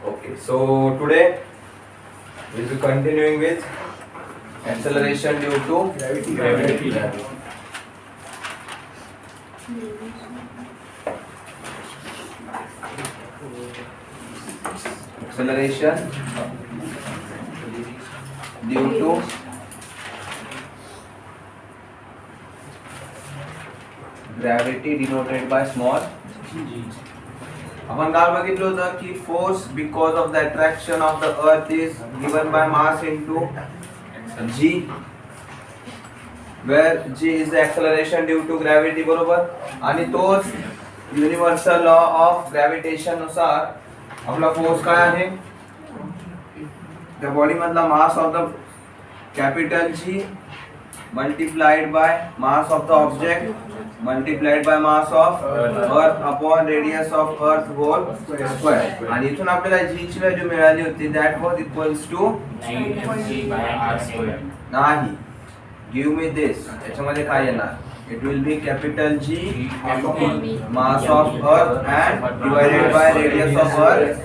Okay, so today we'll be continuing with acceleration due to Gravity. acceleration due to gravity denoted by small. आपण काल बघितलं होतं की force because of the attraction of the earth is given by mass into g, where g is the acceleration due to gravity, बरोबर. आणि तोच universal law of gravitation नुसार आपला फोर्स काय आहे, त्या बॉडी मधला mass of the capital G multiplied by mass of the object multiplied by mass of earth upon radius of earth whole square. आणि इथून आपल्याला जी ची व्हॅल्यू मिळाली होती, दॅट वॉज इक्वल्स टू नाही, गिव्ह मी दिस, याच्यामध्ये काय येणार, it will be capital G mass of earth and divided by radius of earth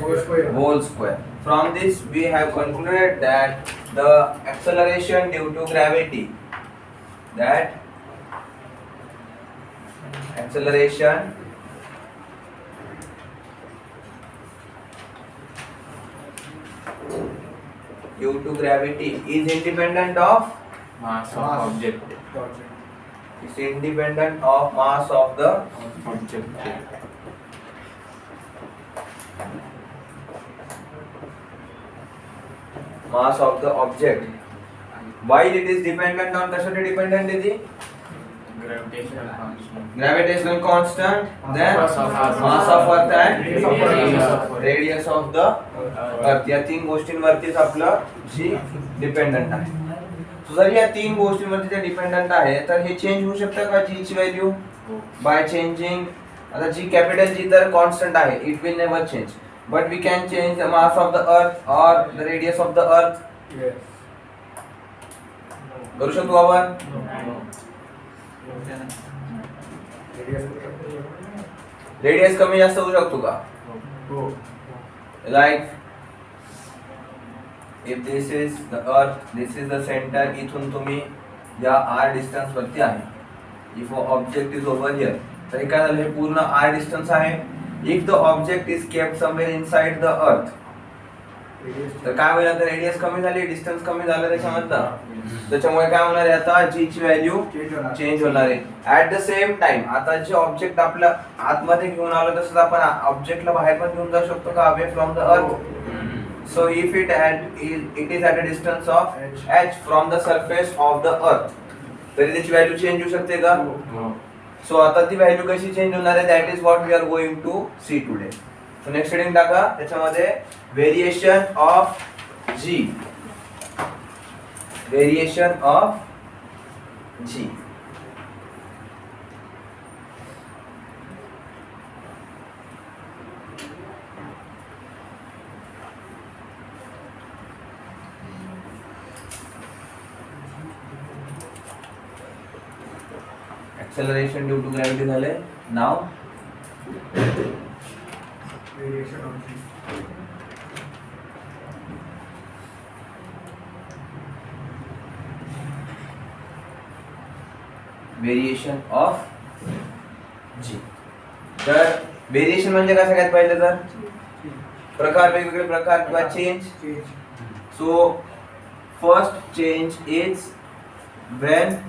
whole square. From this we have concluded that the acceleration due to gravity, that acceleration due to gravity is independent of Mass of object. is independent of mass of the Object. mass of the object. While it is dependent on, कशावर dependent आहे ती, Gravitational constant. gravitational constant, then Mass of earth. mass of earth and Radius of earth. radius of the earth, या तीन गोष्टींवरतीच आपलं जी dependent आहे. So जर या तीन गोष्टींवरती ते डिपेंडंट आहे, तर हे चेंज होऊ शकतं का जी ची व्हॅल्यू बाय चेंजिंग. आता जी कॅपिटल जी तर कॉन्स्टंट आहे, it will never change, but we can change the mass of the earth और the radius of the earth. करू शकतो आपण. रेडियस कमी जास्त होऊ शकतो का, like if this is the earth, this is the center, इथून तुम्ही या r डिस्टन्स वरती आहे, if a object is over here, तर काय झालं, हे पूर्ण r डिस्टन्स आहे. if the object is kept somewhere inside the earth, तर काय होईल, आता रेडियस कमी झाली, डिस्टन्स कमी झालं त्याच्यामधलं, त्याच्यामुळे काय होणार आहे, आता g ची व्हॅल्यू चेंज होणार आहे. ऍट द सेम टाइम आता जे ऑब्जेक्ट आपल्या आतमध्ये घेऊन आलो, तसंच आपण ऑब्जेक्टला बाहेर पण घेऊन जाऊ शकतो का, away from the earth. So if it is at a distance of h from the surface of the earth, तरी त्याची व्हॅल्यू चेंज होऊ शकते का. सो आता ती व्हॅल्यू कशी चेंज होणार आहे, that is what we are going to see today. So next heading टाका, त्याच्यामध्ये variation of g, variation of g. acceleration due to gravity झाले. Now variation of g. तर व्हेरिएशन म्हणजे काय, सगळ्यात पहिले तर प्रकार, वेगवेगळे प्रकार किंवा change. So first change is when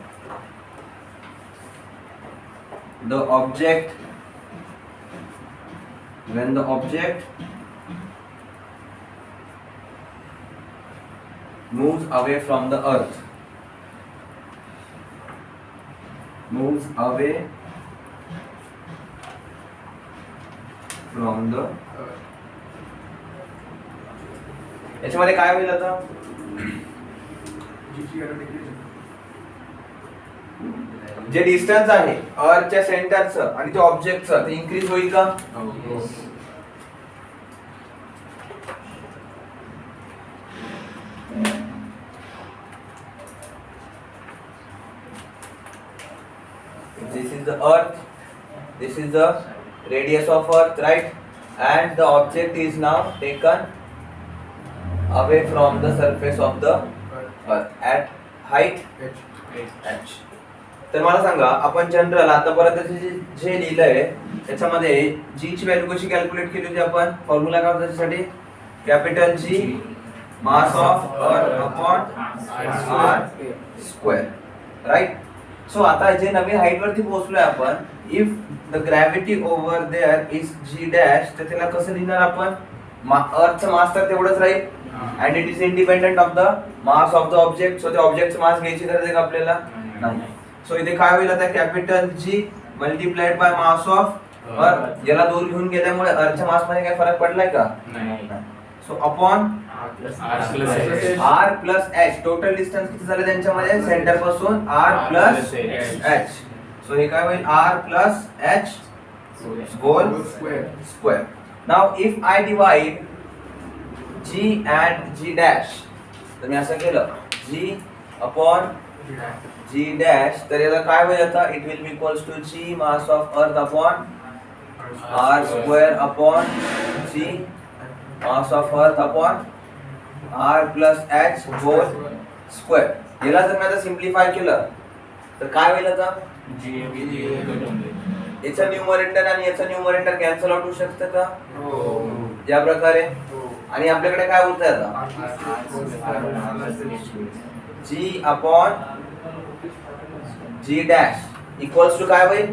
the object moves away from the earth, moves away from the याच्यामध्ये काय होईल आता, जे डिस्टन्स आहे अर्थच्या सेंटरचं आणि ते ऑब्जेक्टचं, ते इन्क्रीज होईल का. This is the earth, this is the radius of earth, right? and the object is now taken away from the surface of the earth at height h. तर मला सांगा आपण जनरल आतापर्यंत जे लिहिलंय त्याच्यामध्ये g ची व्हॅल्यू कशी कॅल्क्युलेट केली होती आपण फॉर्म्युला काय होता त्याच्यासाठी capital G mass of earth upon r square right. So आता जे नवीन हाईट वरती पोहोचलोय आपण if the gravity over there is g dash तर त्याला कसं लिहिणार आपण अर्थचं मास तर तेवढंच राहील and it is independent of the mass of the object. So the object's mass घ्यायची गरज आहे का आपल्याला नाही. सो इथे काय होईल आता capital G multiplied by mass of अर्थ याला दूर घेऊन गेल्यामुळे अर्थच्या मास मध्ये काय फरक पडलाय का नाही. So upon R+H. r plus h total distance किती झालं त्यांच्यामध्ये सेंटर पासून r प्लस h. सो हे काय होईल r plus h whole square. Now if I divide g and g dash तर मी असं केलं g अपॉन g dash तर याला काय होईल आता it will be equals to g mass of earth upon r square upon g mass of earth upon r plus h whole square. याला जर मी आता सिम्प्लिफाय केलं तर काय होईल आता याचा न्यूमरेटर आणि याचा न्यूमरेटर कॅन्सल आउट होऊ शकतं का या प्रकारे. आणि आपल्याकडे काय उरतंय आता g upon g dash equals to काय होईल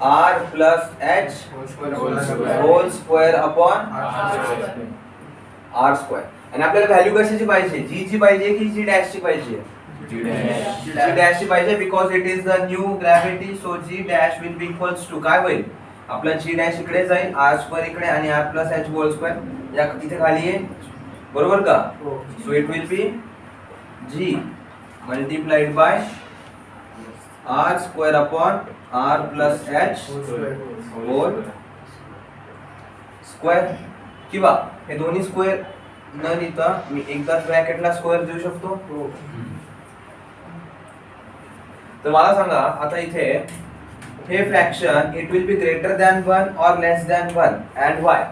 r plus h whole square upon r square. आणि आपल्याला व्हॅल्यू कशाची पाहिजे g ची पाहिजे की g डॅश ची पाहिजे g डॅश ची पाहिजे because it is the new gravity. So g dash will be equals to काय होईल आपला g डॅश इकडे जाईल r स्क्वेअर इकडे आणि r plus h whole square या इथे खाली आहे बरोबर का. So it will be g multiplied by r square upon r plus h whole square. किंवा हे दोन्ही स्क्वेअर न लिहिता मी एकदाच ब्रॅकेटला स्क्वेअर देऊ शकतो. तर मला सांगा आता इथे हे fraction it will be greater than 1 or less than 1 and why.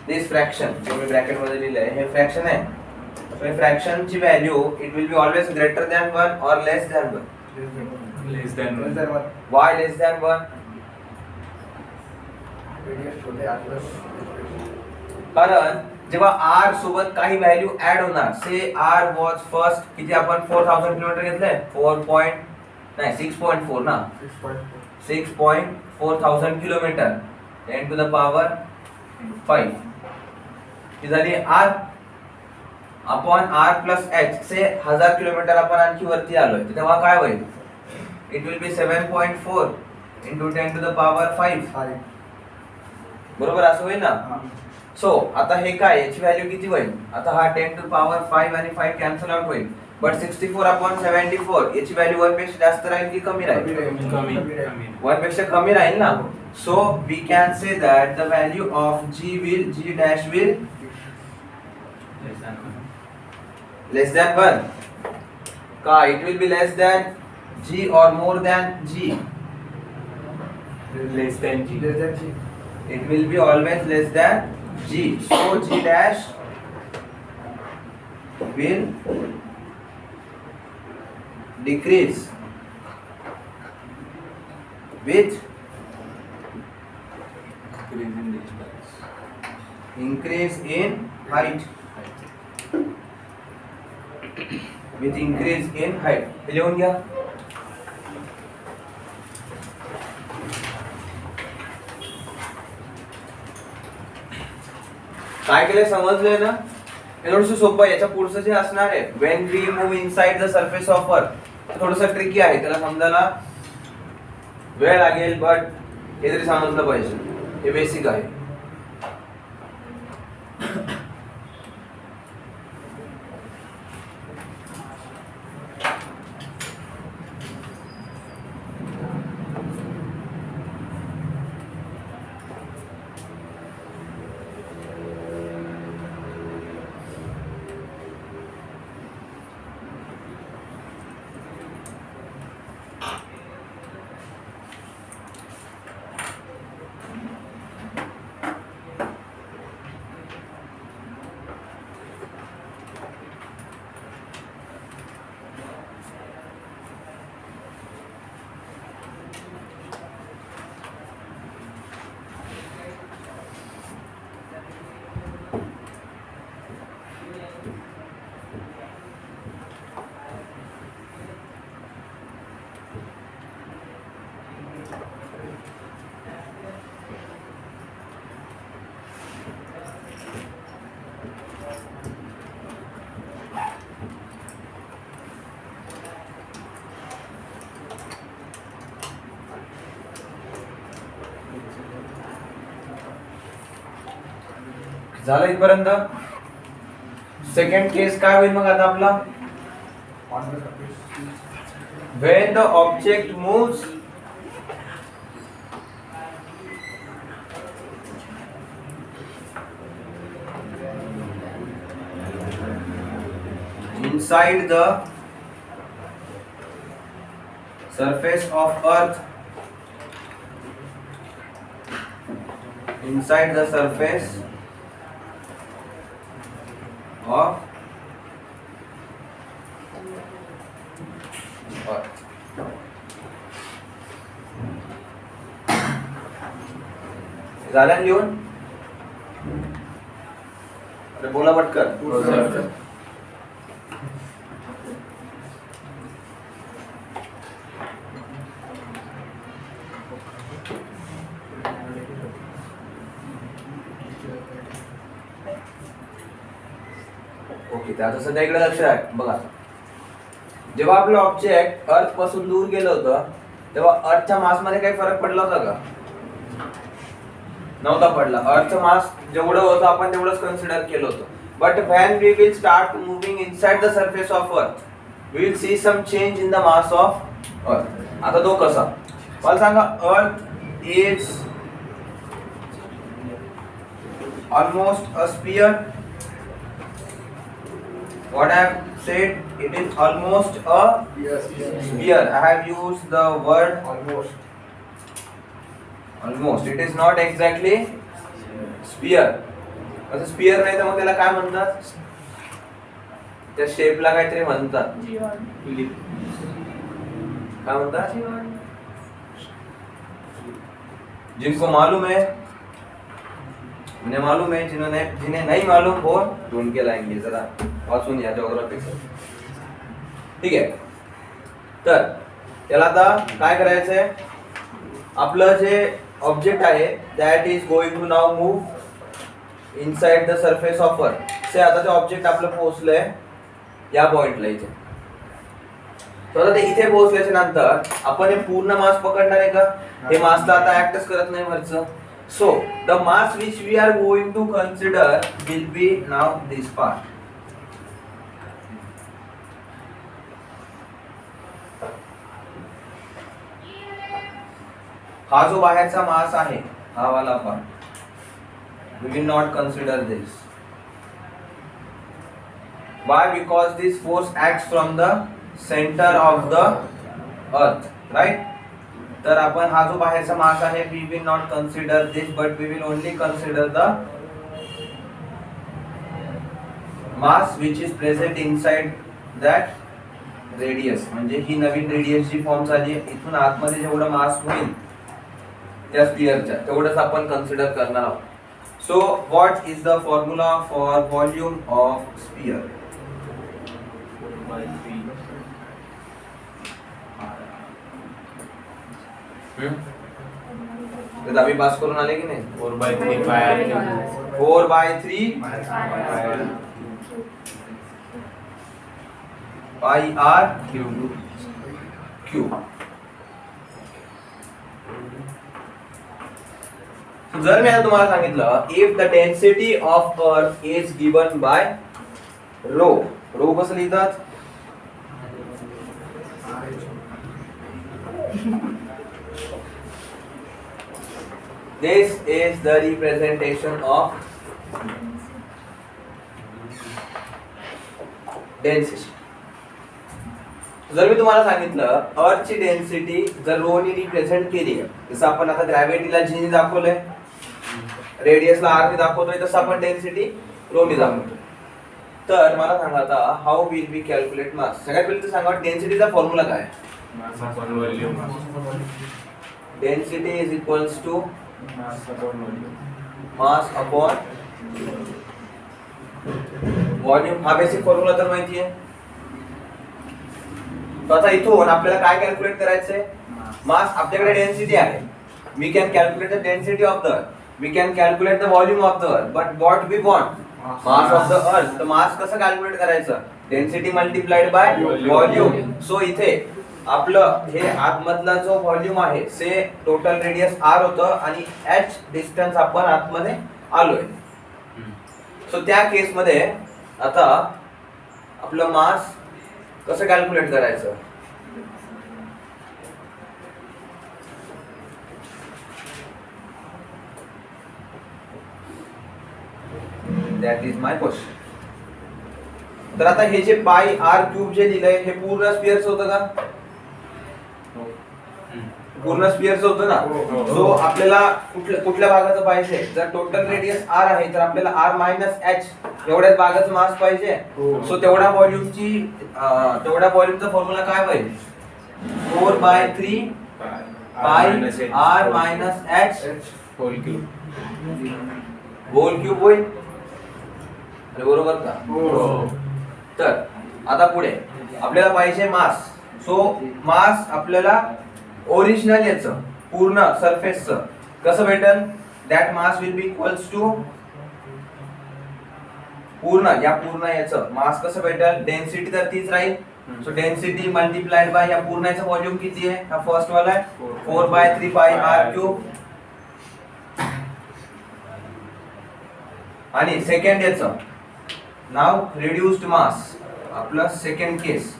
This fraction जे मी ब्रॅकेट मध्ये लिहिलंय हे फ्रॅक्शन आहे. सो हे फ्रॅक्शन ची value it will be always greater than 1 or less than 1. Why less than 1 कारण जेव्हा r सोबत काही व्हॅल्यू ऍड होणार से r वॉज फर्स्ट किती आपण 4000 किलोमीटर घेतलंय 6.4 ना 6.4000 किलोमीटर 10 टू द पॉवर 5 ही झाली r upon r plus h से 1000 किलोमीटर आपण आणखी वरती आलोय तेव्हा काय होईल it will B 7.4 into 10 to the power 5 बरोबर असं होईल ना. सो आता हे काय याची व्हॅल्यू किती होईल आता हा 10 टू पॉवर 5 आणि 5 कॅन्सल आउट होईल बट 64 अपॉन 74 याची व्हॅल्यू 1 पेक्षा जास्त राहील की कमी राहील 1 पेक्षा कमी राहील ना. So we can say that the value of g dash will less than 1 का it will be less than g और more than g Less than G. it will be always less than g. So g dash will decrease with increase in height. With increase in height. लिहून घ्या. काय केलंय समजलंय ना हे थोडंसं सोपं आहे. याच्या पुढचं जे असणार आहे when we move inside the surface of earth थोडंसं ट्रिकी आहे त्याला समजायला वेळ लागेल बट हे तरी समजलं पाहिजे. हे बेसिक आहे. झालं इथपर्यंत. सेकंड केस काय होईल मग आता आपला, when the object moves inside the surface of earth, inside the surface of earth. झालं लिहून? अरे बोला पटकन. हो, सर. ओके, तर आता सध्या इकडे लक्ष आहे बघा. जेव्हा आपलं ऑब्जेक्ट अर्थ पासून दूर गेलं होतं तेव्हा अर्थच्या मास मध्ये काही फरक पडला होता का? नव्हता पडला. अर्थचं मास जेवढं होतं आपण तेवढंच कन्सिडर केलं होतं. But when we will start moving inside the surface of earth we will see some change in the mass of earth. आता तो कसा मला सांगा. Earth is almost a sphere. What I have said, it is almost a sphere. I have used the word almost. It is not exactly sphere. असं sphere नाही तर मग त्याला काय म्हणतात? त्या शेपला काहीतरी म्हणतात. काय म्हणतात? जिनको मालूम है, उन्हें मालूम है, जिन्हें नहीं मालूम वो ढूंढ के लाएंगे. जरा वाचून या ज्योग्राफी. ठीक आहे. तर त्याला आता काय करायचंय, आपलं जे ऑब्जेक्ट आहे that is going to now move inside the surface of earth. Say आता ते ऑब्जेक्ट आपलं पोहोचलंय या पॉइंटला इथे. तर आता ते इथे पोहोचल्याच्या नंतर आपण हे पूर्ण मास पकडणार आहे का? हे मासला आता ऍक्टच करत नाही वरचं. So the mass which we are going to consider will be now this part. हा जो बाहेरचा मास आहे हा वाला part, we will not consider this. Why? Because this force acts from the center of the earth, right? तर आपण हा जो बाहेरचा मास आहे we will not consider this but we will only consider the mass which is present inside that radius. म्हणजे ही नवीन radius जी form झाली इथून आतमध्ये जेवढं मास होईल त्या स्फिअरच्या तेवढंच आपण कन्सिडर करणार आहोत. So what is the formula for volume of sphere? दहावी पास करून आले की नाही? 4/3 पाय. 4/3 पाई आर क्यूब. जर मी आता तुम्हाला सांगितलं if the density of earth is given by rho. Rho कसं लिहितात? This is the representation of density. जर मी तुम्हाला सांगितलं अर्थची डेन्सिटी जर रो ने रिप्रेझेंट केली आहे, जसं आपण आता ग्रॅव्हिटीला जी ने दाखवलंय, रेडियसला आर ने दाखवतोय, तसं आपण डेन्सिटी रो ने दाखवतोय. तर मला सांगा आता how will be calculate mass. सगळ्यात पहिले तर सांगा डेन्सिटीचा फॉर्म्युला काय आहे? Mass upon volume. Density is equals to mass upon volume. Mass upon volume. हा बेसिक फॉर्म्युला तर माहिती आहे. तर आता इथून आपल्याला काय कॅल्क्युलेट करायचंय? मास. आपल्याकडे डेन्सिटी आहे, we can calculate the density of the earth, we can calculate the volume of the earth, but what we want? Mass of the earth. तर मास कसं कॅल्क्युलेट करायचं? Density multiplied by volume. So इथे आपलं हे आतमधला जो volume आहे से total radius are होतं आणि h डिस्टन्स आपण आतमध्ये आलोय. सो त्या केसमध्ये आता आपलं मास कसं कॅल्क्युलेट करायचं? That is my question. तर आता हे जे पाय आर क्यूब जे दिलंय हे पूर्ण स्पिअरचं होतं का? पूर्ण स्पिअरचं होतं ना. सो आपल्याला कुठल्या भागाचं पाहिजे? जर टोटल रेडियस आर आहे तर आपल्याला आर मायनस एच एवढ्याच भागाचं मास पाहिजे. सो तेवढ्या व्हॉल्यूमचा फॉर्म्युला काय पाहिजे? 4/3 pi r minus h whole cube. Whole cube होईल. अरे बरोबर का? तर आता पुढे आपल्याला पाहिजे मास. सो मास आपल्याला ओरिजिनल याचं पूर्ण सरफेसचं कसं भेटेल? That mass will be equals to पूर्ण याचं मास कसं भेटेल? डेन्सिटी तर तीच राहील. सो डेन्सिटी मल्टिप्लाइड बाय या पूर्ण याचं व्हॉल्यूम किती आहे? हा फर्स्ट वाला आहे 4/3 पाय आर क्यूब. आणि सेकंड याचं नाव रिड्यूस्ड मास. आपलं सेकंड केस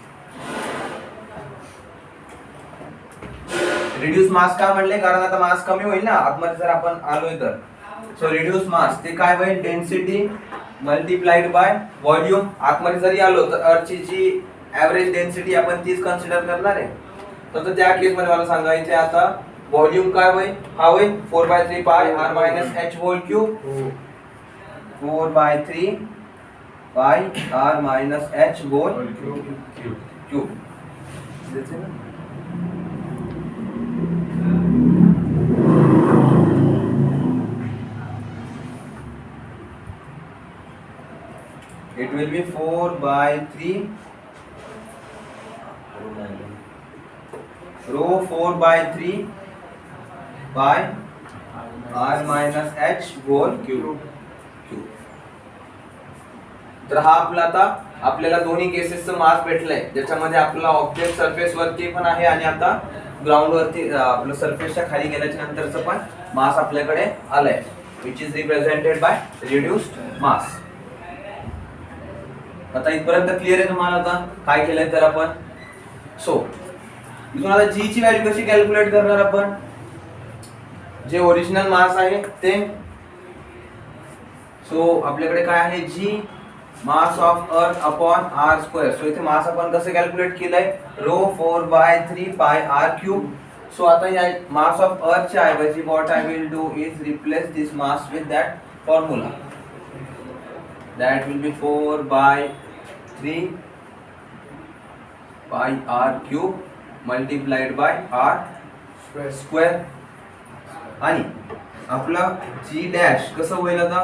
रिड्यूस मास का म्हणले? कारण आता मास कमी होईल ना आतमध्ये जर आपण आलोय तर. सो रिड्यूस मास ते काय होईल? Density multiplied by volume. आतमध्ये जरी आलो तर अर्थची जी ऍव्हरेज डेन्सिटी आपण तीच कन्सिडर करणार आहे. तर त्या केस मध्ये मला सांगायचे आता व्हॉल्यूम काय होईल? हा होईल 4/3 pi r minus h whole cube. 4/3 pi r minus h whole cube. It will be 4/3 rho 4/3 by r minus h whole cube. तर हा आपला आता आपल्याला दोन्ही केसेसचं मास भेटलंय ज्याच्यामध्ये आपला ऑब्जेक्ट सरफेस वरती पण आहे आणि आता ग्राउंड वरती आपलं सरफेसच्या खाली गेल्याच्या नंतरचं पण मास आपल्याकडे आलंय which is represented by reduced mass. आता इथपर्यंत क्लिअर आहे तुम्हाला? आता काय केलंय तर आपण इथून आता जी ची व्हॅल्यू कशी कॅल्क्युलेट करणार आपण? जे ओरिजिनल मास आहे ते. सो आपल्याकडे काय आहे? G mass of earth upon R square. So इथे मास आपण कसं कॅल्क्युलेट केलंय? रो 4/3 पाय आर क्यूब. सो आता या मास ऑफ अर्थ च्या ऐवजी what I will do is replace this mass with that formula. That will be 4/3 pi r cube multiplied by r square. आणि आपलं g डॅश कसं होईल आता?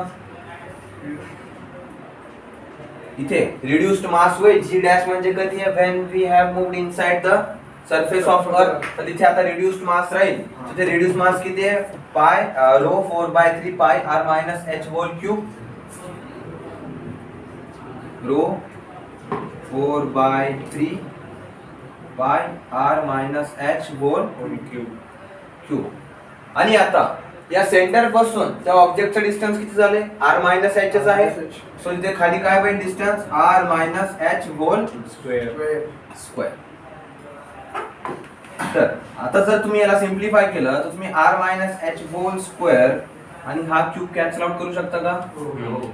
इथे रिड्यूस्ड मास होईल. g डॅश म्हणजे कधी आहे? when we have moved inside the surface of earth. तर तिथे आता रिड्यूस्ड मास राहील. तिथे रिड्यूस्ड मास किती आहे? पाय रो 4/3 पाय r minus h whole cube. रो 4/3 पाय r minus h whole cube. आणि आता या सेंटर पासून त्या ऑब्जेक्टचं डिस्टन्स किती झाले? r minus h च आहे. सो इथे खाली काय होईल distance? r minus h whole square. तर आता जर तुम्ही याला सिम्प्लिफाय केलं तर तुम्ही r minus h whole square आणि हा क्यूब कॅन्सल आउट करू शकता का?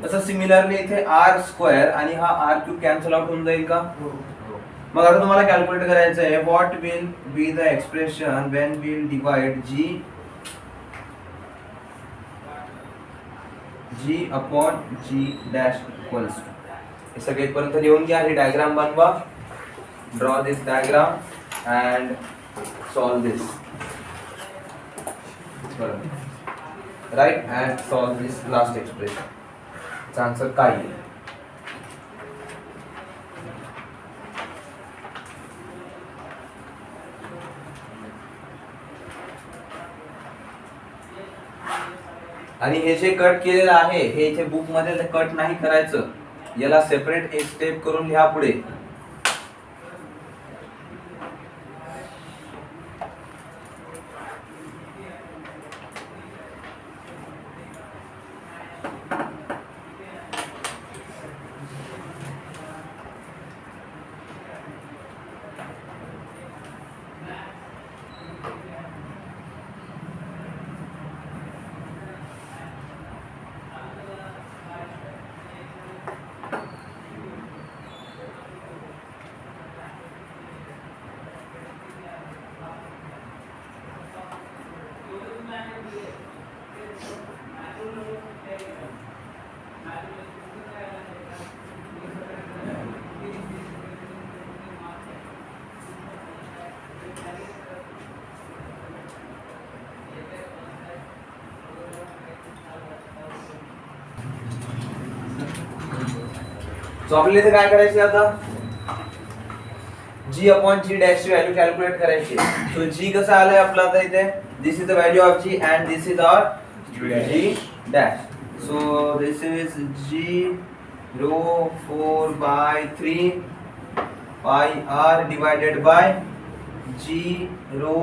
तसं सिमिलरली इथे r स्क्वेअर आणि हा r क्यूब कॅन्सल आउट होऊन जाईल का? मग आता तुम्हाला कॅल्क्युलेट करायचं आहे what will be the expression when will divide g upon g dash equals to. हे सगळे पर्यंत लिहून घ्या. ही डायग्राम बनवा. Draw this diagram and solve this. Right, and solve this last expression. its answer काय येईल? आणि हे जे कट केलेलं आहे हे इथे बुक मध्ये कट नाही करायचं. याला सेपरेट एक स्टेप करून लिहा पुढे. सो आपल्याला इथे काय करायचे आता g अपॉन g डॅश ची व्हॅल्यू कॅल्क्युलेट करायची. सो g कसं आलंय आपलं आता इथे this is the value of g and this is our g dash. So this is g rho 4 by 3 pi r divided by g rho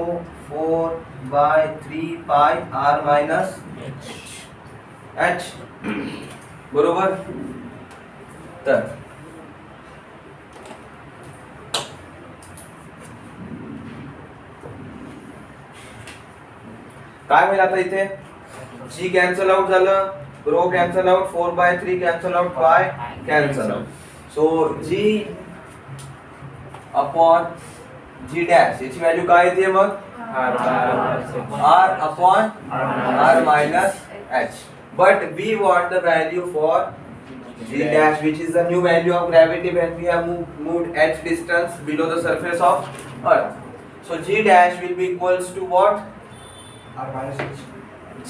4 by 3 pi r minus h. बरोबर. तर काय होईल आता इथे g कॅन्सल आउट झालं, rho cancel out, 4/3 cancel out, pi cancel out. So g upon g dash याची value काय येते मग r upon r minus h. But we want the value for g dash, which is the new value of gravity when we have moved h distance below the surface of earth. So g dash will be equals to what? R minus H.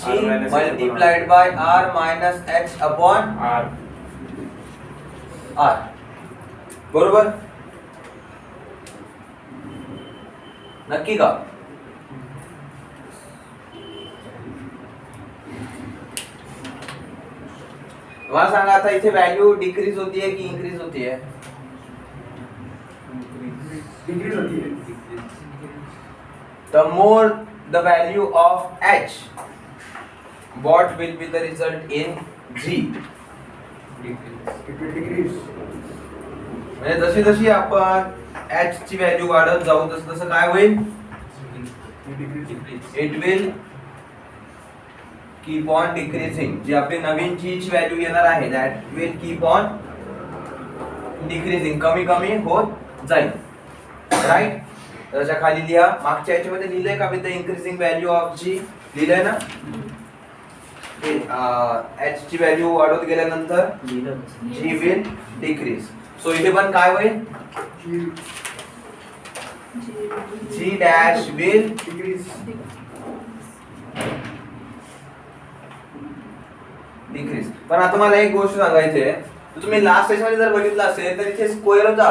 G multiplied by r minus h upon R. r. बरोबर. नक्की का? मला सांगा आता इथे value decrease होतीये की increase होतीये? डिक्रीज होती है. The more the value of h, what will be the result in g? It will decrease. म्हणजे जशी जशी आपण h ची व्हॅल्यू वाढत जाऊ तसं तसं काय होईल? It decrease. It will keep on decreasing. जी आपली नवीन g ची व्हॅल्यू येणार आहे that will keep on decreasing. कमी कमी होत जाईल. राईट. त्याच्या खाली लिहा. मागच्या याच्यामध्ये लिहिलंय का with the increasing value of g लिहिलंय ना? h ची व्हॅल्यू वाढत गेल्यानंतर g will decrease. सो इथे पण काय होईल? g dash will Decrease. Decrease. पण आता मला एक गोष्ट सांगायची आहे, तुम्ही लास्ट सेशन मध्ये जर बघितलं असेल तर इथे स्क्वेअर होता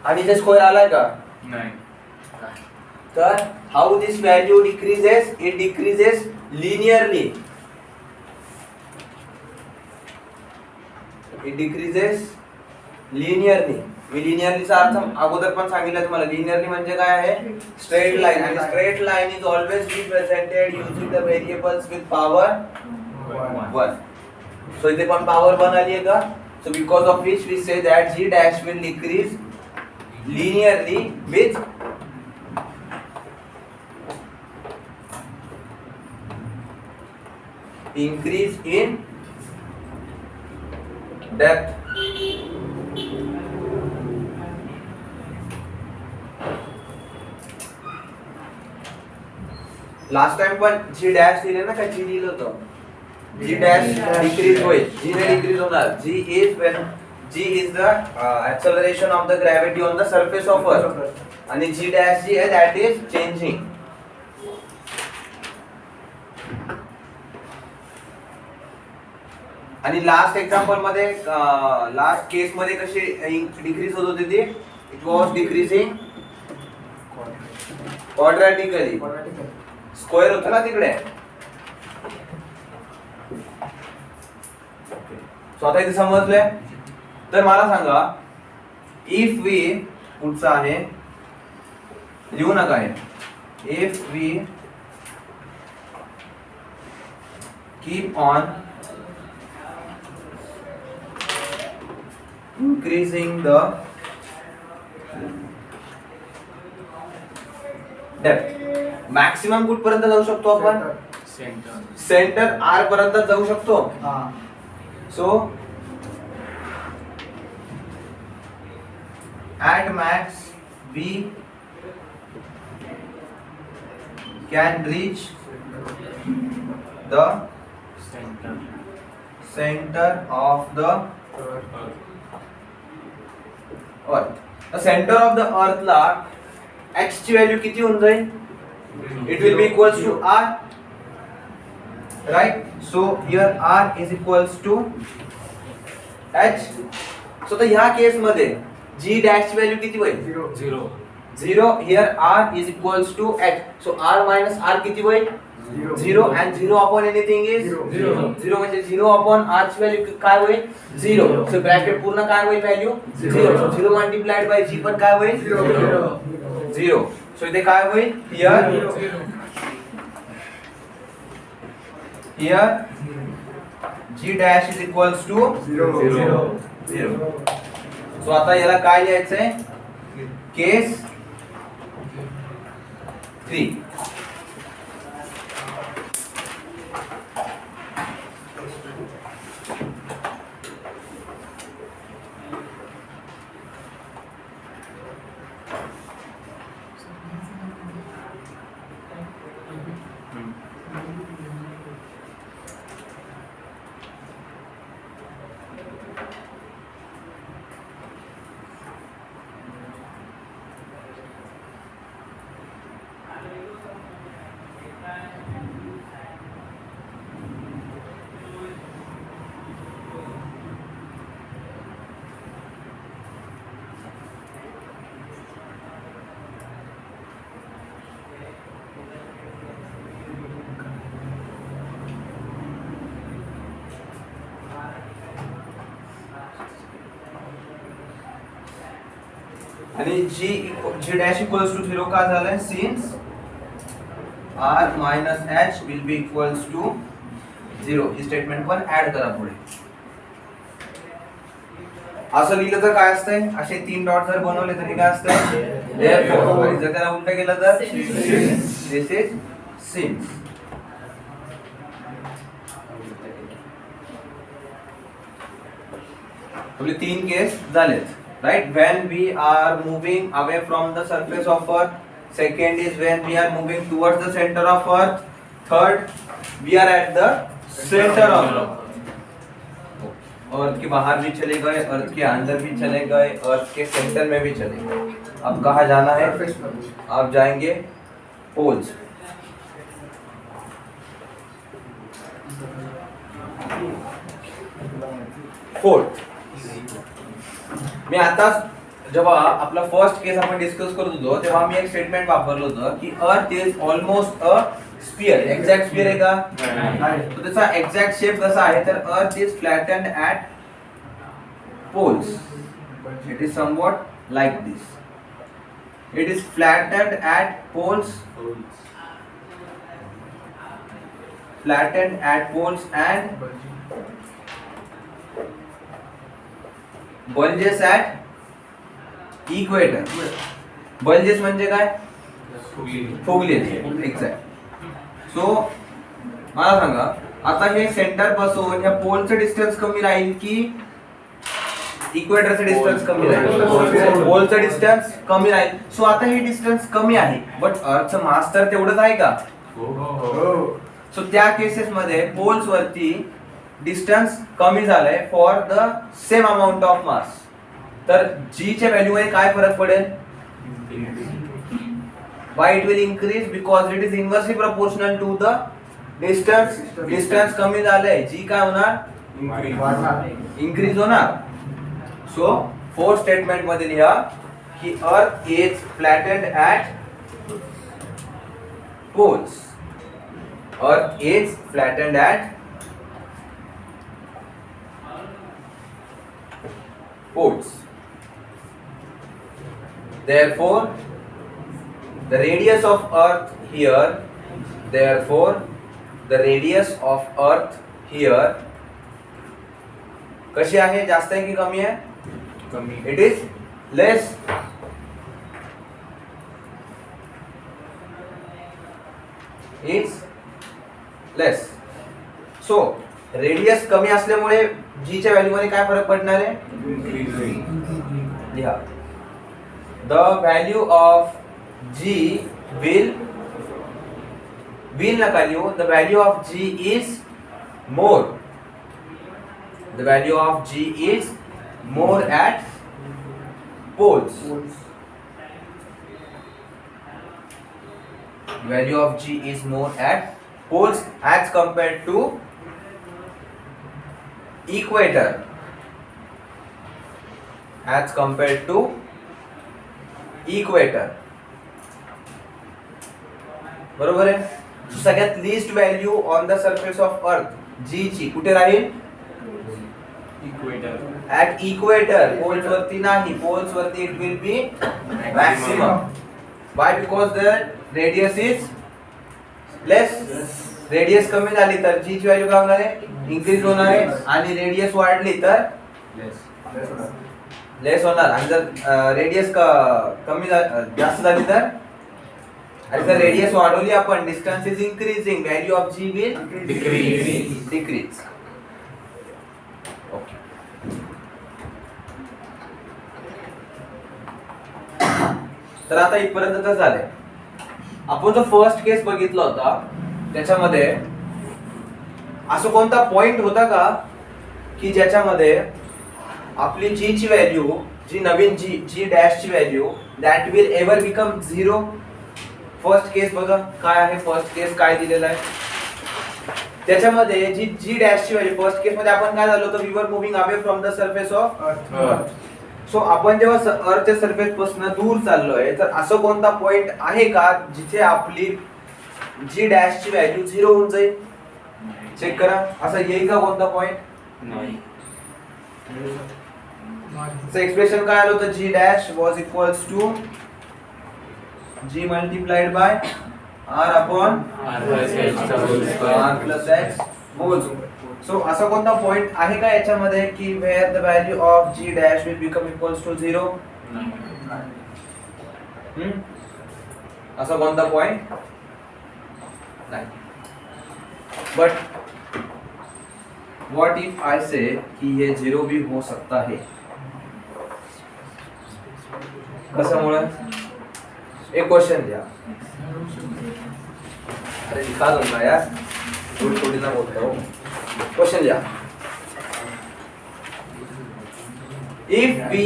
आणि इथे स्क्वेअर आलाय का? नाही. तर how this value decreases? It decreases linearly. It decreases linearly. मी लिनियरलीचा अर्थ अगोदर पण सांगितलं तुम्हाला. लिनियरली म्हणजे काय आहे? Straight line. आणि straight line is always represented using the variables with power 1. So इथे पण पॉवर 1 आली आहे का? So because of which we say that g dash will decrease linearly with increase in depth. Last time पण g dash दिले ना का g दिलं होतं? g dash decrease होईल. g ने decrease होणार. g is when g is the acceleration of the gravity on the surface of earth. आणि g dash जी आहे that is changing. आणि लास्ट एक्झाम्पल मध्ये लास्ट केस मध्ये कशी डिक्रीज होत होती ती? It was decreasing quadratically. Quadratic. Square होतं ना तिकडे. सो आता इथे समजलंय. तर मला सांगा इफ वी पुढचं आहे लिहू नका हे. If we keep on increasing the depth, maximum कुठपर्यंत जाऊ शकतो आपण? सेंटर. सेंटर आर पर्यंत जाऊ शकतो. हाँ. So at max we can reach the Center. Centre of the Earth. Earth. The centre of the अर्थला x ची व्हॅल्यू किती होऊन जाईल? It will be equals to r, right? So here r is equals to h. So तर ह्या case मध्ये g dash ची value किती होईल? 0. 0. Here r is equals to h. So r minus r किती होईल? 0 and 0 upon anything is 0. 0 म्हणजे 0 upon r ची व्हॅल्यू काय होईल? 0. So ब्रॅकेट पूर्ण काय होईल व्हॅल्यू? 0. 0 मल्टिप्लाइड बाय g पण काय होईल? 0. So इथे काय होईल? Here g dash is equals to 0. So आता याला काय लिहायचंय? केस 3. आणि g dash equals to 0 का झालंय? Since r minus h will be equals to 0. He statement पण ऍड करा पुढे. असं लिहिलं तर काय असतंय? असे 3 डॉट जर बनवले तर हे काय असतंय? Therefore. आणि जर त्याला उलट केलं तर this is since. आपले 3 केस झालेत. Right, when we are moving away from the surface of earth. Second is when we are moving towards the center of earth. Third, we are at the center of earth. अर्थ के बाहर भी चले गए, अर्थ के अंदर भी चले गए, अर्थ के सेंटर में भी चले गए. अब कहाँ जाना है? आप जाएंगे पोल्स. फोर्थ, मी आता जेव्हा आपला फर्स्ट केस आपण डिस्कस करत होतो तेव्हा मी एक स्टेटमेंट वापरलं होतं की earth is almost a sphere. Exact sphere आहे का? तो त्याचा एक्झॅक्ट शेप कसा आहे तर earth is flattened at poles. It is somewhat like this. It is flattened at poles. Flattened at poles and bulges at equator. bulges म्हणजे काय? फुगलेली. Exact. सो मला सांगा आता हे सेंटर पासून या पोलचं डिस्टन्स कमी राहील की इक्वेटरचं डिस्टन्स कमी राहील? पोलचं डिस्टन्स कमी राहील. सो आता हे डिस्टन्स कमी आहे बट अर्थचं मास तर तेवढंच आहे का? सो त्या केसेस मध्ये पोल्स वरती डिस्टन्स कमी झालंय for the same amount of mass. तर g च्या व्हॅल्यू मध्ये काय फरक पडेल? why it will increase? because it is inversely proportional to the distance. Distance कमी झालंय, g काय होणार? इन्क्रीज होणार. सो फोर्थ स्टेटमेंट मध्ये लिहा की earth is flattened at poles. Earth is flattened at poles. Therefore, the radius of earth here, therefore, the radius of earth here कशी आहे? जास्त आहे की कमी आहे? कमी. It is less. It's less. So, radius कमी असल्यामुळे g च्या व्हॅल्यू मध्ये काय फरक पडणार आहे? लिहा. The value of g will will नका लिहू. The value of G is more. The value of G is more at poles. Value of G is more at poles as compared to equator. As compared to equator. बरोबर आहे. सगळ्यात least value on the surface of earth g ची कुठे राहील? Equator. At equator. Poles वरती नाही. Poles वरती it will be maximum. Why? Because the radius is less. Radius कमी झाली तर जी ची व्हॅल्यू काय होणार आहे? इन्क्रीज होणार आहे. आणि रेडियस वाढली तर लेस होणार. आणि जर रेडियस कमी जास्त झाली तर, आणि जर रेडियस वाढवली आपण, distance is increasing, value of g will decrease. Okay. तर आता इथपर्यंत तर झालंय. आपण जो फर्स्ट केस बघितला होता त्याच्यामध्ये असं कोणता पॉइंट होता का की ज्याच्यामध्ये आपली जी ची व्हॅल्यू, जी नवीन जी डॅश ची value that will ever become 0? First case बघा काय आहे. फर्स्ट केस काय दिलेला आहे त्याच्यामध्ये, जी डॅश ची व्हॅल्यू फर्स्ट केस मध्ये आपण काय झालो होतं, we are moving away from the surface of earth. So आपण जेव्हा अर्थच्या सरफेस पासून दूर चाललोय तर असं कोणता पॉइंट आहे का जिथे आपली जी डॅश ची व्हॅल्यू 0 होऊन जाईल? चेक करा. असं येईल का कोणता पॉइंट? नाही. एक्सप्रेशन काय आलं होतं? G dash was equals to g multiplied by R upon R plus H चा whole square. R plus x whole square. So असा कोणता पॉइंट आहे का याच्यामध्ये की where the value of g dash will become equals to 0? नाही. असा कोणता पॉइंट नाही. बट व्हाट इफ आई से कि ये 0 भी हो सकता है? कशामुळे? एक क्वेश्चन द्या. अरे लिखा दूंगा यार, थोड़ी ना बोलता हूँ. क्वेश्चन द्या. If we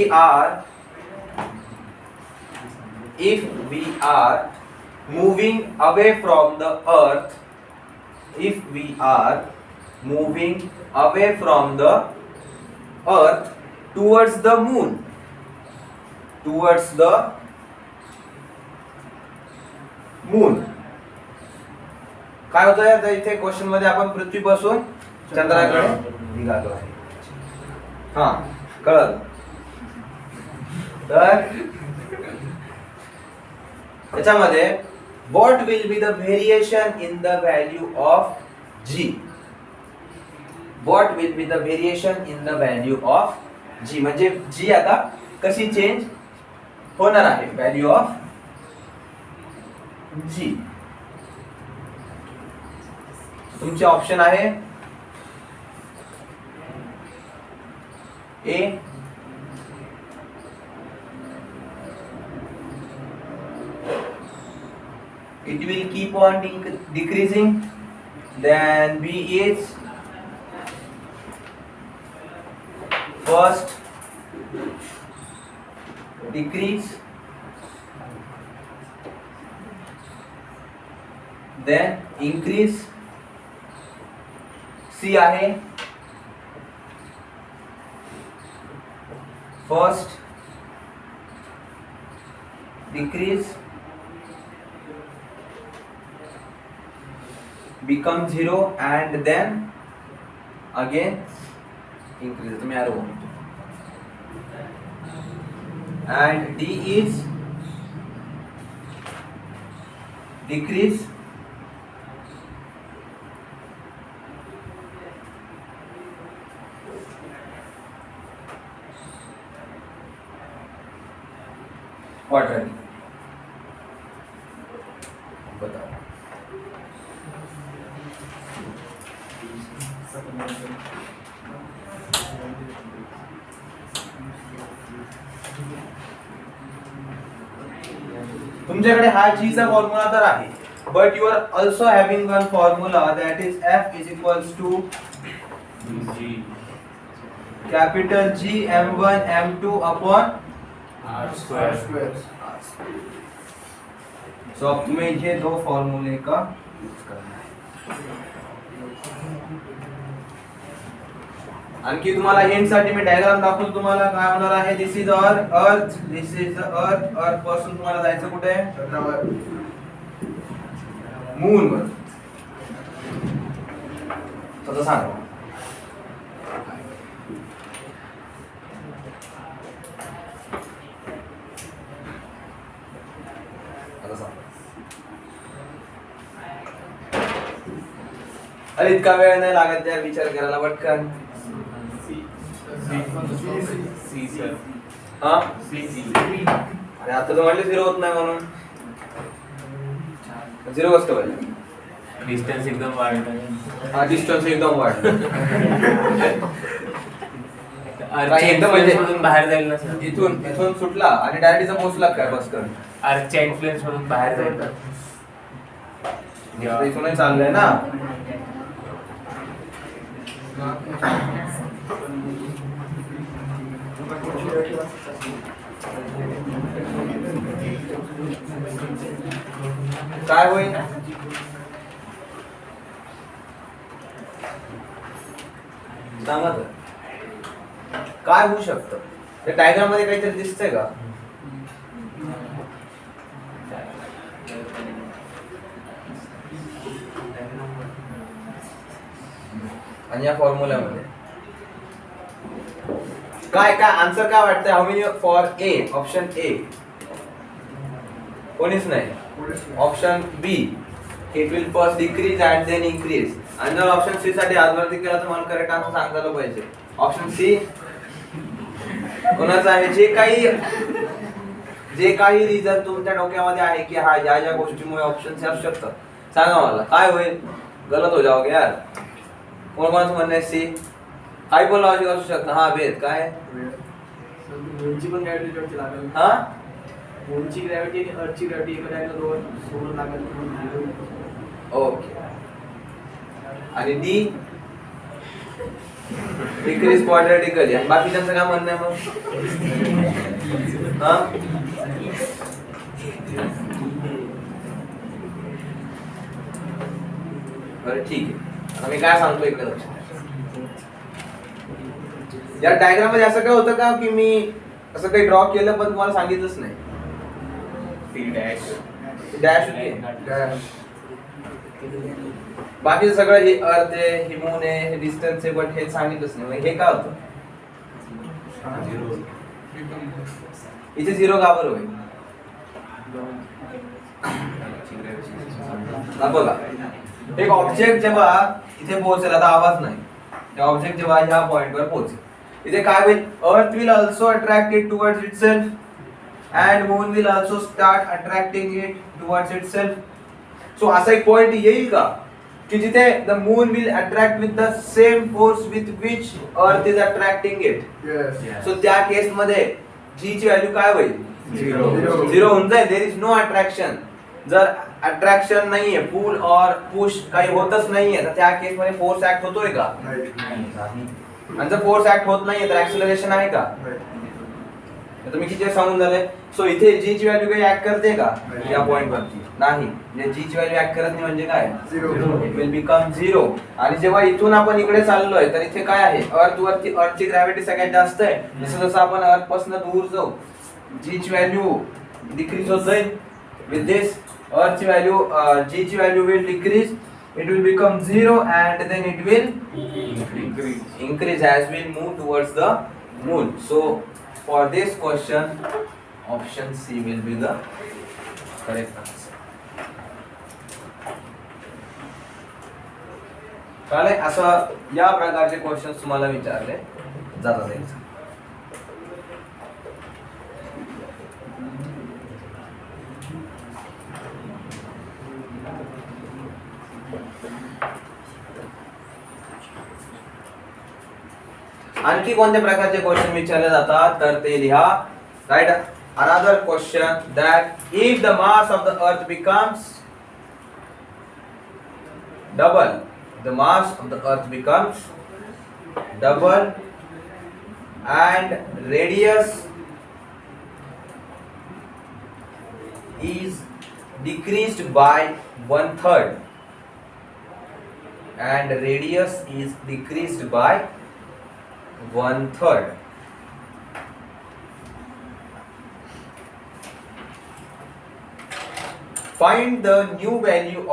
are moving away from the earth, if we are moving away from the earth towards the moon, काय होतं आता इथे क्वेश्चन मध्ये? आपण पृथ्वीपासून चंद्राकडे निघालो आहे. हा, कळलं? तर त्याच्यामध्ये what will be the variation in the value of g? What will be the variation in the value of g? म्हणजे जी आता कशी चेंज होणार आहे? Value of g. तुमचे ऑप्शन आहे A, it will keep on decreasing, then B is first decrease, then increase. C आहे first decrease become 0 and then again increase. तुम्ही arrow. And D is decrease quadrant. बताओ. तुमच्याकडे हा जी चा formula तर आहे. but you are also having one formula, that is F is equals to G. capital G m1 m2 upon R square. सो अब तुम्हें ये दो फॉर्मूले का यूज करना है. आणखी तुम्हाला हिंट साठी मी डायग्राम दाखवतो तुम्हाला काय होणार आहे. This is earth, this is the earth. Earth पासून तुम्हाला जायचं कुठे आहे? चंद्रावर. मून वर. तसं सांगा. आता सांगा. अरे इतका वेळ नाही लागत त्या विचार करायला पटकन. C sir. हा C. अरे आता तर म्हटलं 0 होत नाही म्हणून. 0 कसं पाहिजे? डिस्टन्स एकदम वाढलं. हा डिस्टन्स एकदम वाढलं. अर्धच्या एकदम इन्फ्लुएन्स म्हणजे- मधून बाहेर जाईल ना सर. इथून सुटला आणि डायरेक्ट इथं पोहोचला काय बस कर. अर्धच्या इन्फ्लुएन्स मधून बाहेर जाईल ना. इथूनही चाललंय ना. काय होईल? सांगा तर. काय होऊ शकतं? त्या डायग्राम मध्ये काहीतरी दिसतंय का? आणि या फॉर्म्युल्यामध्ये काय काय आन्सर काय वाटतंय? How many for A? Option A कोणीच नाही. Option B it will first decrease and then increase. आणि जर ऑप्शन सी साठी आजवरती केला तर मला करेक्ट आन्सर सांगता आलं पाहिजे. ऑप्शन सी कोणाचं आहे? जे काही रिझन तुमच्या डोक्यामध्ये आहे की हा या ज्या गोष्टीमुळे ऑप्शन सी असू शकतं, सांगा मला. काय होईल? गलत हो जाओगे यार. कोणाचं म्हणणं आहे सी? काय पण लॉजिक असू शकतं. हा वेद काय? मूनची पण ग्रॅव्हिटी वरती लागेल. हा मूनची ग्रॅव्हिटी आणि अर्थची ग्रॅव्हिटी एका टाइमला दोन सोडून लागेल. ओके. आणि डी डिक्रीज क्वाड्रॅटिकली. आणि बाकीच्यांचं काय म्हणणं आहे मग? हा बरं ठीक आहे. आता मी काय सांगतो इकडे लक्ष. या डायग्राम मध्ये असं काय होतं का की मी असं काही ड्रॉ केलं पण तुम्हाला सांगितलंच नाही. C dash. डॅश होती. बाकीचं सगळं हे अर्थ आहे, हे मून आहे, हे डिस्टन्स आहे, बट हे सांगितलंच नाही. हे काय होतं? इथे 0 का बरं होईल? बघा एक ऑब्जेक्ट जेव्हा इथे पोहोचेल, आता आवाज नाही, ऑब्जेक्ट जेव्हा ह्या पॉइंटवर पोहोचेल, इथे काय होईल? Earth will also attract it towards itself and moon will also start attracting it towards itself. So असा एक पॉइंट येईल का की जिथे the moon will attract with the same force with which earth is attracting it. So त्या case मध्ये जी ची value काय होईल? 0 होऊन जाईल. There is no attraction. जर अट्रॅक्शन नाहीये, पुल और पुश काही होतच नाहीये, तर त्या केस मध्ये फोर्स ऍक्ट होतोय का? नाही. आणि जर फोर्स ऍक्ट होत नाहीये तर ऍक्सेलरेशन आहे का? तर मी किती सांगून झाले. सो इथे जी ची व्हॅल्यू काही ऍक्ट करते का या पॉइंट वरती? नाही. म्हणजे जी ची व्हॅल्यू ऍक्ट करत नाही म्हणजे काय? It will become 0. आणि जेव्हा इथून आपण इकडे चाललोय तर इथे काय आहे? अर्थ वरती अर्थची ग्रॅव्हिटी सगळ्यात जास्त आहे. जसं जसं आपण अर्थ पासून दूर जाऊ जी ची व्हॅल्यू डिक्रीज होत जाईल. विथ दिस अर्थची व्हॅल्यू जी ची value will decrease. It will become 0 and then it will increase as we move towards the moon. So for this question, option C will be the correct answer. कळले? असं या प्रकारचे questions तुम्हाला विचारले जातात exam. आणखी कोणत्या प्रकारचे क्वेश्चन विचारले जातात तर ते लिहा. Right. Another question that if the mass of the earth becomes double, the mass of the earth becomes double and radius is decreased by 1/3 and radius is decreased by 1/3. Find the new value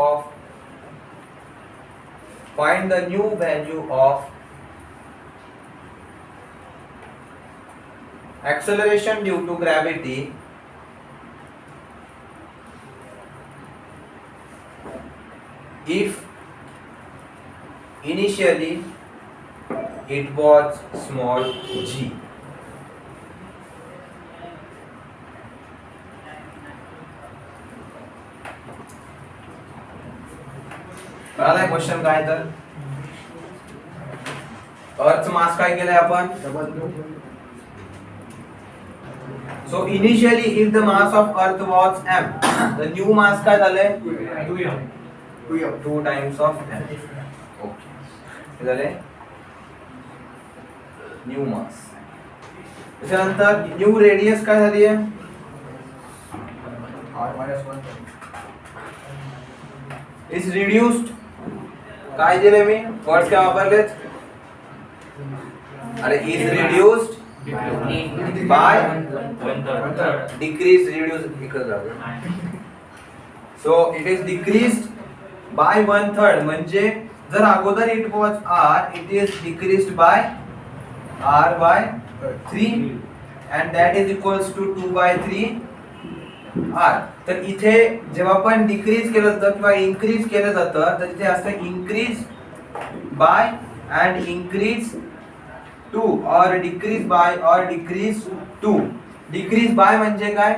of acceleration due to gravity if initially it was small g. कळालाय question काय तर earth mass काय केलंय आपण so initially if the mass of earth was m the new mass काय झालंय 2 times of m okay हे झाले न्यू मास त्याच्यानंतर न्यू रेडियस काय झाली आहे इज रिड्यूस्ड काय दिले मी वर्ड्स काय वापरलेत अरे is reduced by decrease reduce इकडे जाऊ so it is decreased bye 1/3 म्हणजे जर अगोदर it was r it is decreased bye r by 3 and that is equals to 2/3 r. तर इथे जेव्हा पण डिक्रीज केलं जातं किंवा इन्क्रीज केलं जातं तर इथे असतं increase by and increase to और डिक्रीज बाय और डिक्रीज टू. डिक्रीज बाय म्हणजे काय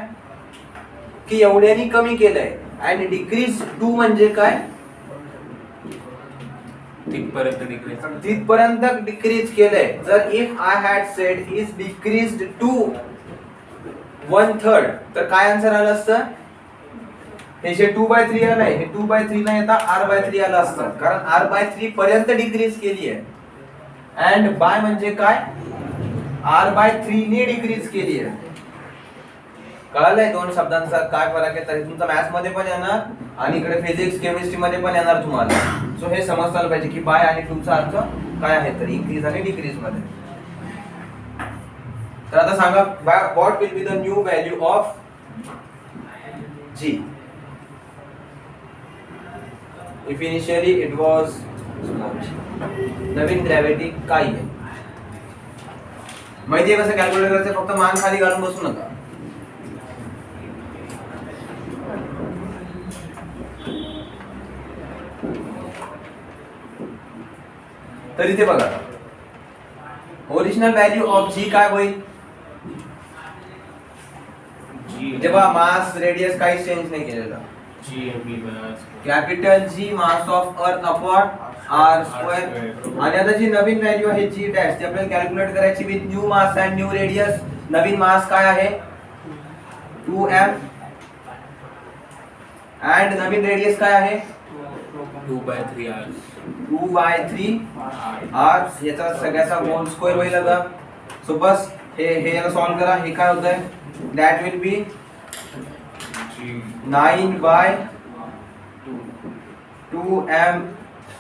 की एवढ्यानी कमी केलंय अँड डिक्रीज टू म्हणजे काय तिथपर्यंत डिक्रीज केलंय. जर if I had said is decreased to 1/3 तर काय आन्सर आलं असतं हे जे 2/3 आलंय हे 2/3 न येता r/3 आलं असतं कारण r/3 पर्यंत डिक्रीज केली आहे अँड बाय म्हणजे काय r/3 ने डिक्रीज केली आहे. कळालंय दोन शब्दांचा काय फरक आहे. तरी तुमचा मॅथ्स मध्ये पण येणार आणि इकडे फिजिक्स केमिस्ट्री मध्ये पण येणार तुम्हाला. सो हे समजलं पाहिजे की बाय आणि टू चा अर्थ काय आहे तर इन्क्रीज आणि डिक्रीज मध्ये. तर आता सांगा what will be the new value of g if initially it was नवीन ग्रॅव्हिटी काय आहे माहिती आहे कसं कॅल्क्युलेट करायचं. फक्त मान खाली घालून बसू नका. तर इथे बघा ओरिजिनल व्हॅल्यू ऑफ जी काय होईल जेव्हा मास रेडियस काही चेंज नाही केलेला capital G mass of earth upon r square. आणि आता जी नवीन व्हॅल्यू आहे g डॅश ती आपल्याला कॅल्क्युलेट करायची with new mass and new radius. नवीन मास काय आहे 2m अँड नवीन रेडियस काय आहे 2/3 r 2/3 r याचा सगळ्याचा होल स्क्वेअर होईल आता. सो बस हे याला सॉल्व करा. हे काय होत आहे दॅट विल बी 9/2m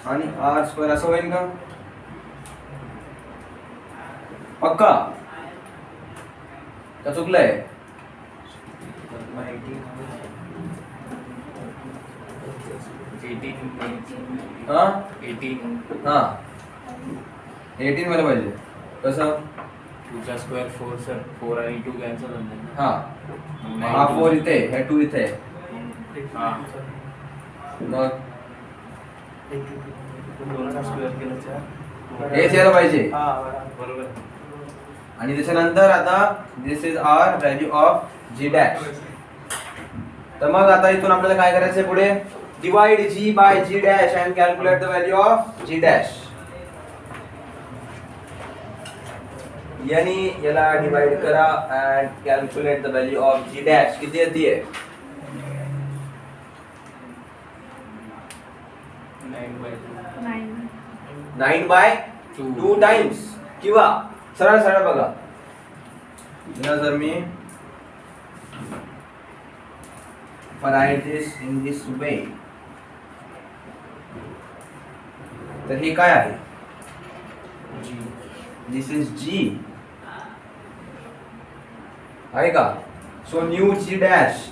आणि r स्क्वेअर असं होईल का पक्का का चुकलंय 18 मला पाहिजे कसं 2 स्क्वेअर 4 सर 4 आणि 2 कॅन्सल होणार. हा 4 इथे हे 2 इथे हा मग स्क्वेअर हेच यायला पाहिजे. बरोबर. आणि त्याच्यानंतर आता this is our value of g dash. तर मग आता इथून आपल्याला काय करायचंय पुढे divide g by g dash and calculate the value of g dash. यानी याला डिवाइड करा and calculate the value of g dash. किती येते 9/2. 9/2 टाइम्स. किंवा सरळ सरळ बघा, या जर मी write this in this way, तर हे काय आहे? G. दिस इज G आहे का? So new G dash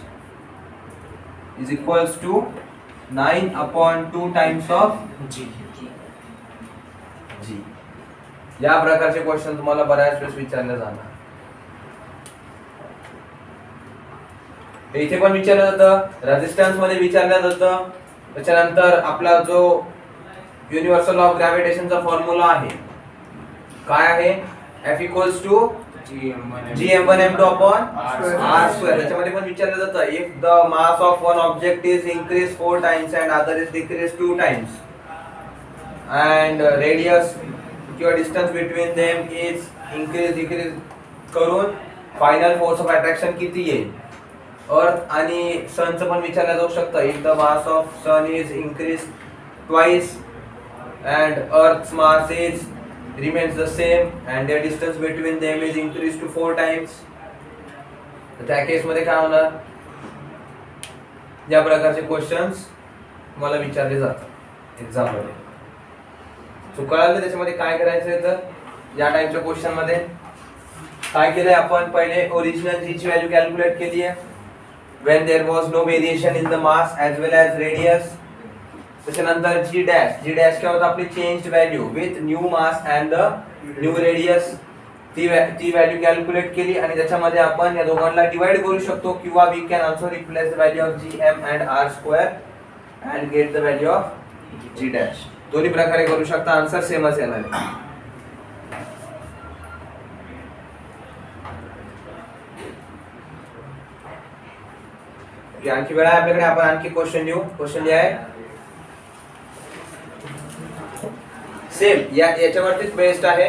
is equals to 9/2 times of G. G. या प्रकारचे क्वेश्चन तुम्हाला बऱ्याच वेळेस विचारले जाणार. इथे पण विचारलं जातं, रेझिस्टन्स मध्ये विचारलं जातं. त्याच्यानंतर आपला जो युनिव्हर्सल ऑफ ग्रॅव्हिटेशनचा फॉर्म्युला आहे काय आहे? F equals to Gm1m2 upon r². त्याच्यामध्ये पण विचारलं जातं, if the mass of one object is increase 4 times and other is decrease 2 times and radius किंवा distance between them is increase decrease करून final force of attraction किती येईल? Earth आणि सनचं पण विचारलं जाऊ शकतं, if the mass of sun is increase twice and earth's mass is remains the same and their distance between them is increased to 4 times. तर त्या केस मध्ये काय होणार? या प्रकारचे क्वेश्चन्स मला विचारले जातात एक्झाम मध्ये. सो कळालं त्याच्यामध्ये काय करायचंय? तर या टाइपच्या क्वेश्चन मध्ये काय केलंय आपण? पहिले ओरिजिनल जी ची व्हॅल्यू कॅल्क्युलेट केली आहे when there was no variation in the mass as well as radius. त्याच्यानंतर G डॅश काय होतं? आपली changed value with new mass and the new radius. ती व्हॅल्यू कॅल्क्युलेट केली आणि त्याच्यामध्ये आपण या दोघांना डिवाइड करू शकतो किंवा we can also replace the value of Gm and r² and get the value of G dash. दोन्ही प्रकारे करू शकता, आन्सर सेमच येणार आहे. आणखी वेळा आपल्याकडे आपण आणखी क्वेश्चन लिहू. क्वेश्चन लिहाय सेम याच्यावरतीच बेस्ड आहे.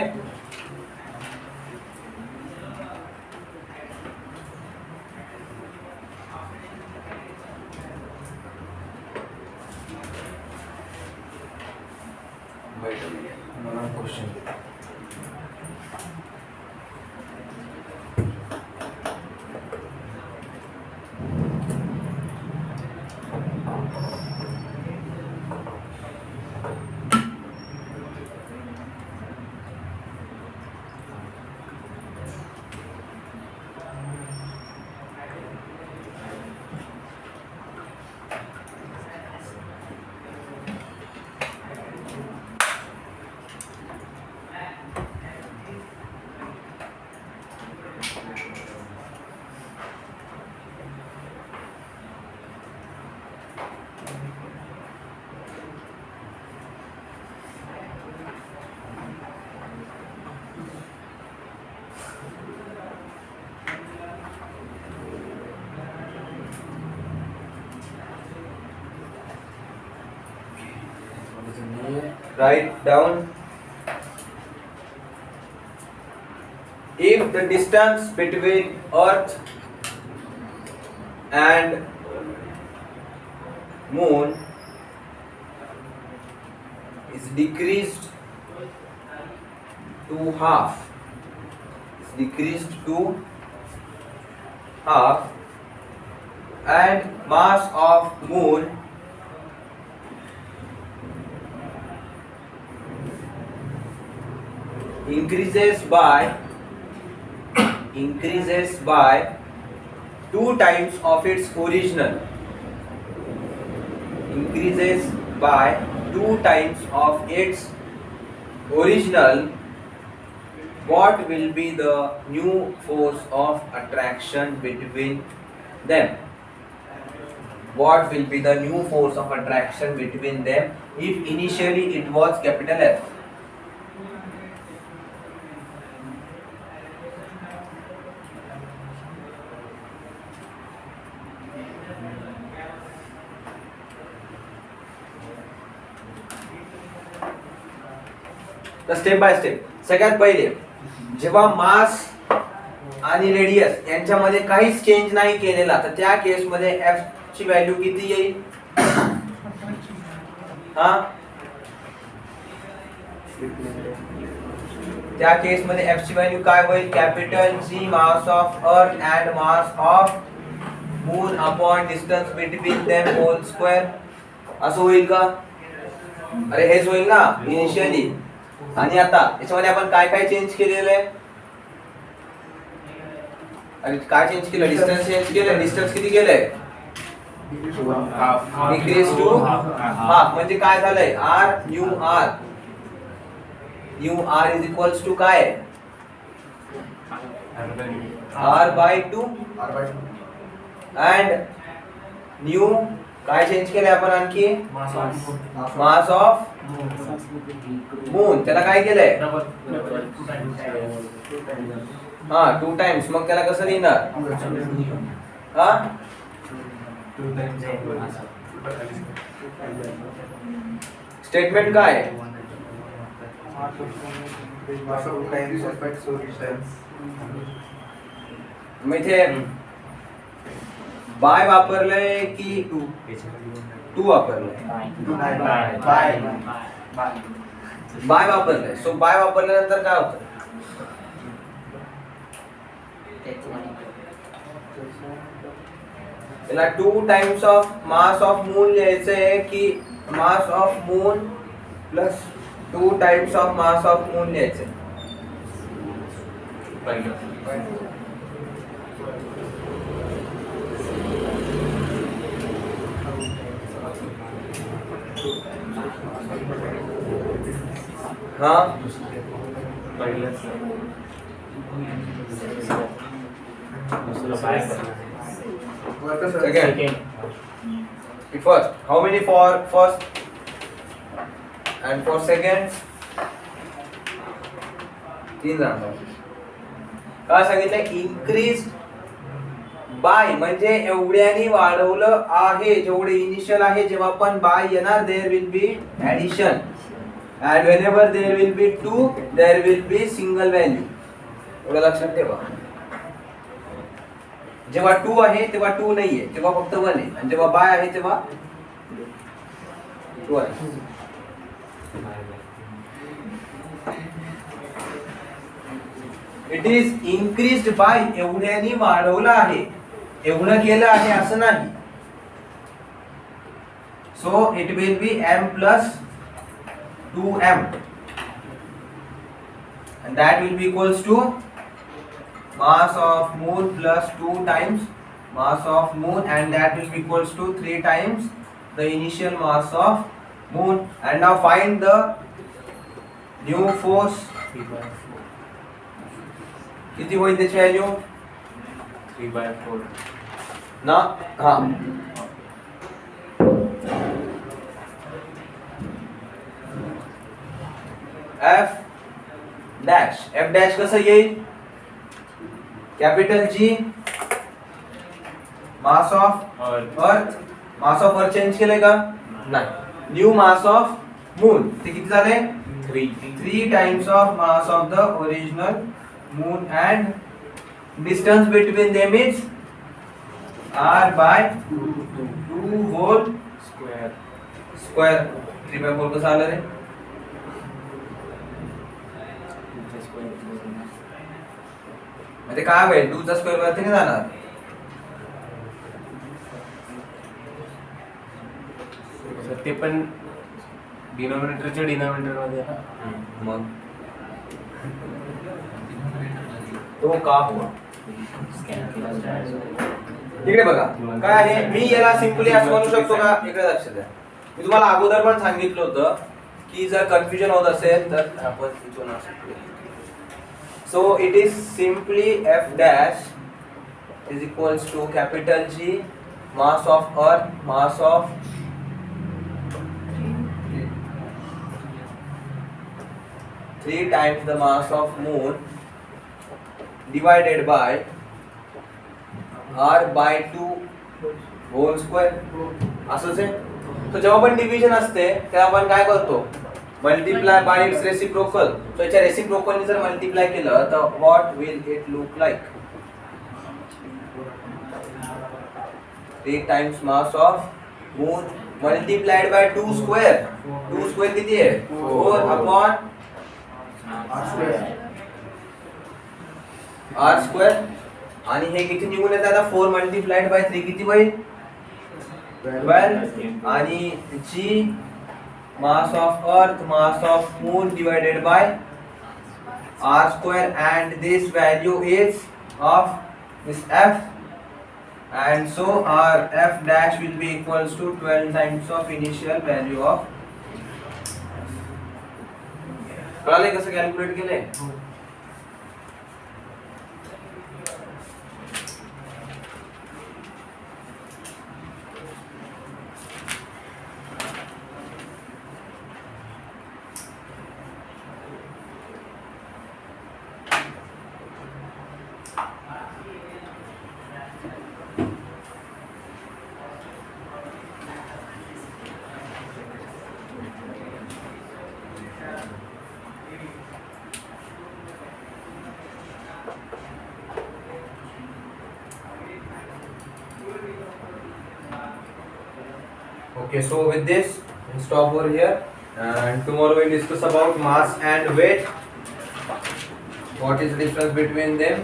Question write down if the distance between earth and moon is decreased to half and mass of moon increases by 2 times of its original. Increases by 2 times of its original. What will be the new force of attraction between them? What will be the new force of attraction between them if initially it was capital F? तर step by step. सगळ्यात पहिले जेव्हा मास आणि radius यांच्यामध्ये काहीच change नाही केलेला तर त्या केस मध्ये F ची व्हॅल्यू किती येईल? हा त्या केस मध्ये एफ ची व्हॅल्यू काय होईल capital G mass of earth and mass of moon upon distance between them whole square असं होईल का अरे हेच होईल ना इनिशियली आणि आता याच्यामध्ये आपण काय काय चेंज केलेलं आहे आणि काय चेंज केलं डिस्टन्स चेंज केलं डिस्टन्स किती केलंय डिक्रीज टू हाफ म्हणजे काय झालंय are you r is equals to काय आर बाय 2 अँड न्यू काय चेंज केलंय आपण आणखी मास ऑफ मून त्याला काय केलंय हा 2 टाइम्स मग त्याला कसं लिहिणार हा स्टेटमेंट काय मग इथे बाय वापरलंय की टू वापरलंय बाय वापरलंय सो बाय वापरल्यानंतर काय होतं त्याला 2 times of mass of moon लिहायचंय की mass of moon plus 2 times of mass of moon लिहायचंय हा Second. First, how many for first and for second? 3 राहणार. काय सांगितलं इन्क्रीज बाय म्हणजे एवढ्यानी वाढवलं आहे जेवढे इनिशियल आहे जेव्हा पण बाय येणार there will be addition and whenever there will be 2 there will be single value एवढं लक्षात ठेवा जेव्हा 2 आहे तेव्हा 2 नाहीये तेव्हा फक्त 1 आहे आणि जेव्हा बाय आहे तेव्हा 2 आहे इट इज इन्क्रीज्ड बाय एवढ्यानी वाढवलं आहे एवढं केलं आहे असं नाही सो it will B m plus 2m and that will be equals to mass of moon plus 2 times mass of moon and that will be equals to 3 times the initial mass of moon and now find the new force किती होईल त्याची value 3/4 ना हा F dash कसं येईल capital G mass of earth change केले का नाही न्यू मास ऑफ मून ते किती झाले 3 times of mass of the original moon and distance between them is r by 2 whole square 3/4 कसं आलं रे म्हणजे काय होईल 2 चा स्क्वेअर वरती नाही जाणार ते पण डिनॉमिनेटरच्या डिनॉमिनेटर मध्ये मग तो का हुआ इकडे बघा काय आहे मी याला सिंपली असं म्हणू शकतो का इकडे लक्ष द्या मी तुम्हाला अगोदर पण सांगितलं होतं की जर कन्फ्युजन होत असेल तर आपण इथून असं so it is simply f dash is equals to capital G mass of earth mass of 3 times the mass of moon divided by r by 2 whole square असंच आहे तर जेव्हा पण डिव्हिजन असते तेव्हा आपण काय करतो मल्टिप्लाय बाय इट्स रेसिप्रोकल सो याच्या रेसिप्रोकलने जर मल्टिप्लाय केलं तर what will it look like 3 times mass of moon multiplied by 2 square. 2 square किती आहे 4 अपॉन r स्क्वेअर. आणि हे किती निघून येतं आता 4 मल्टीप्लाइड बाय 3 किती होईल 12. आणि g mass of earth mass of moon divided by r square and this value is of this f, and so our f dash will be equals to 12 times of initial value of. कळाले कसं calculate केलंय. Okay, so with this we'll stop over here, and tomorrow we'll discuss about mass and weight. What is the difference between them?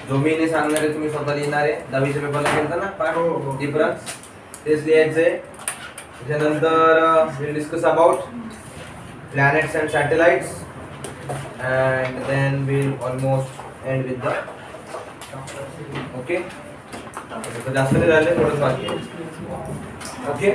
जो मी नाही सांगणार आहे तुम्ही स्वतः लिहिणार आहे. 10वीच्या पेपरला केलं ना पार्ट डिफरन्स तेच लिहायचंय. त्याच्यानंतर we'll discuss about planets and satellites, and then we'll almost end with the okay. तर जास्त नाही राहिले, थोडंच बाकी आहे. Okay.